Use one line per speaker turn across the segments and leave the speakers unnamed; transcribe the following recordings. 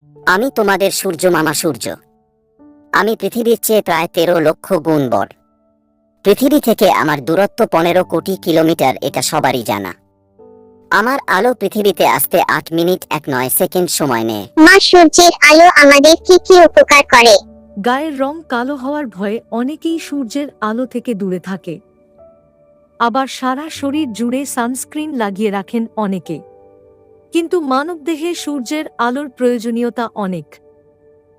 আমি তোমাদের সূর্য মামা সূর্য। আমি পৃথিবীর চেয়ে প্রায় 13 লক্ষ গুণ বড়। পৃথিবী থেকে আমার দূরত্ব 15 কোটি কিলোমিটার, এটা সবারই জানা। আমার আলো পৃথিবীতে আসতে 8 মিনিট 19 সেকেন্ড সময় নেয়।
মা, সূর্যের আলো আমাদের কি কি উপকার করে?
গায়ের রং কালো হওয়ার ভয়ে অনেকেই সূর্যের আলো থেকে দূরে থাকে। আবার সারা শরীর জুড়ে সানস্ক্রিন লাগিয়ে রাখেন অনেকে। কিন্তু মানবদেহে সূর্যের আলোর প্রয়োজনীয়তা অনেক।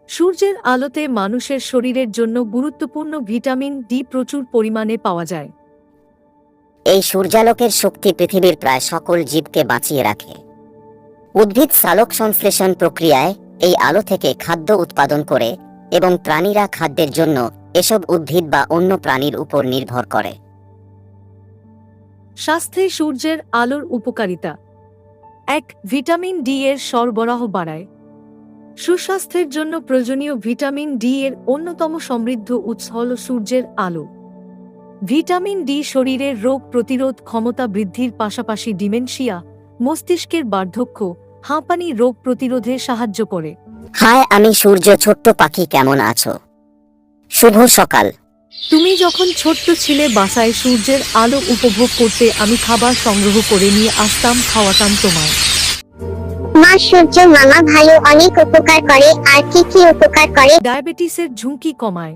সূর্যের আলোতে মানুষের শরীরের জন্য গুরুত্বপূর্ণ ভিটামিন ডি প্রচুর পরিমাণে পাওয়া যায়।
এই সূর্যালোকের শক্তি পৃথিবীর প্রায় সকল জীবকে বাঁচিয়ে রাখে। উদ্ভিদ সালোক সংশ্লেষণ প্রক্রিয়ায় এই আলো থেকে খাদ্য উৎপাদন করে এবং প্রাণীরা খাদ্যের জন্য এসব উদ্ভিদ বা অন্য প্রাণীর উপর নির্ভর করে।
স্বাস্থ্যে সূর্যের আলোর উপকারিতা: 1. ভিটামিন ডি এর সরবরাহ বাড়ায়। সুস্বাস্থ্যের জন্য প্রয়োজনীয় ভিটামিন ডি এর অন্যতম সমৃদ্ধ উৎস হল সূর্যের আলো। ভিটামিন ডি শরীরের রোগ প্রতিরোধ ক্ষমতা বৃদ্ধির পাশাপাশি ডিমেনশিয়া, মস্তিষ্কের বার্ধক্য, হাঁপানি রোগ প্রতিরোধে সাহায্য করে।
হায় আমি সূর্য, ছোট্ট পাখি, কেমন আছো? শুভ সকাল।
তুমি যখন ছোট্ট ছিলে, বাসায় সূর্যের আলো উপভোগ করতে আমি খাবার সংগ্রহ করে নিয়ে আসতাম, খাওয়াতাম তোমায়।
মা, সূর্য মামা ভালো অনেক উপকার করে। আর কি কি উপকার করে?
ডায়াবেটিসের ঝুঁকি কমায়।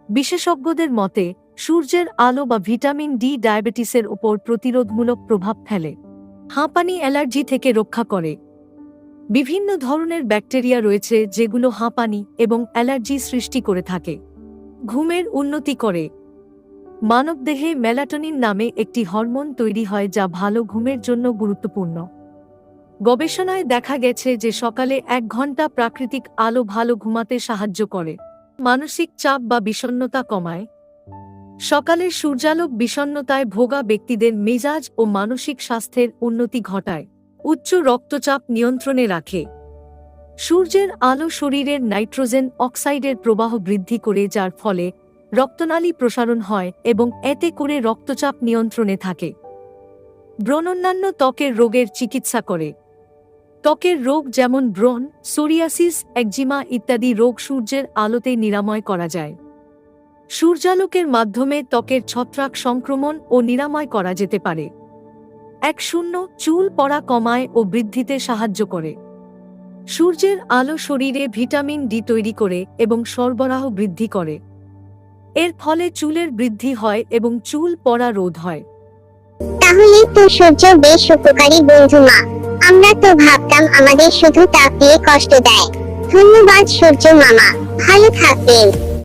বিশেষজ্ঞদের মতে সূর্যের আলো বা ভিটামিন ডি ডায়াবেটিসের উপর প্রতিরোধমূলক প্রভাব ফেলে। হাঁপানি অ্যালার্জি থেকে রক্ষা করে। বিভিন্ন ধরনের ব্যাকটেরিয়া রয়েছে যেগুলো হাঁপানি এবং অ্যালার্জি সৃষ্টি করে থাকে। ঘুমের উন্নতি করে। মানবদেহে মেলাটোনিন নামে একটি হরমোন তৈরি হয় যা ভালো ঘুমের জন্য গুরুত্বপূর্ণ। গবেষণায় দেখা গেছে যে সকালে 1 ঘন্টা প্রাকৃতিক আলো ভালো ঘুমাতে সাহায্য করে। মানসিক চাপ বা বিষণ্ণতা কমায়। সকালের সূর্যালোক বিষণ্ণতায় ভোগা ব্যক্তিদের মেজাজ ও মানসিক স্বাস্থ্যের উন্নতি ঘটায়। উচ্চ রক্তচাপ নিয়ন্ত্রণে রাখে। সূর্যের আলো শরীরের নাইট্রোজেন অক্সাইডের প্রবাহ বৃদ্ধি করে, যার ফলে রক্তনালী প্রসারণ হয় এবং এতে করে রক্তচাপ নিয়ন্ত্রণে থাকে। ব্রণ, ত্বকের রোগের চিকিৎসা করে। ত্বকের রোগ যেমন ব্রণ, সোরিয়াসিস, একজিমা ইত্যাদি রোগ সূর্যের আলোতে নিরাময় করা যায়। সূর্যালোকের মাধ্যমে ত্বকের ছত্রাক সংক্রমণ ও নিরাময় করা যেতে পারে। 1. চুল পড়া কমায় ও বৃদ্ধিতে সাহায্য করে। সূর্যের আলো শরীরে ভিটামিন ডি তৈরি করে এবং সরবরাহ বৃদ্ধি করে। এর ফলে চুলের বৃদ্ধি হয় এবং চুল পড়া রোধ হয়।
তাহলে তো সূর্য বেশ উপকারী বন্ধু। মা, আমরা তো ভাবতাম আমাদের শুধু তাপ দিয়ে কষ্ট দেয়। ধন্যবাদ সূর্য মামা, ভালো থাকবেন।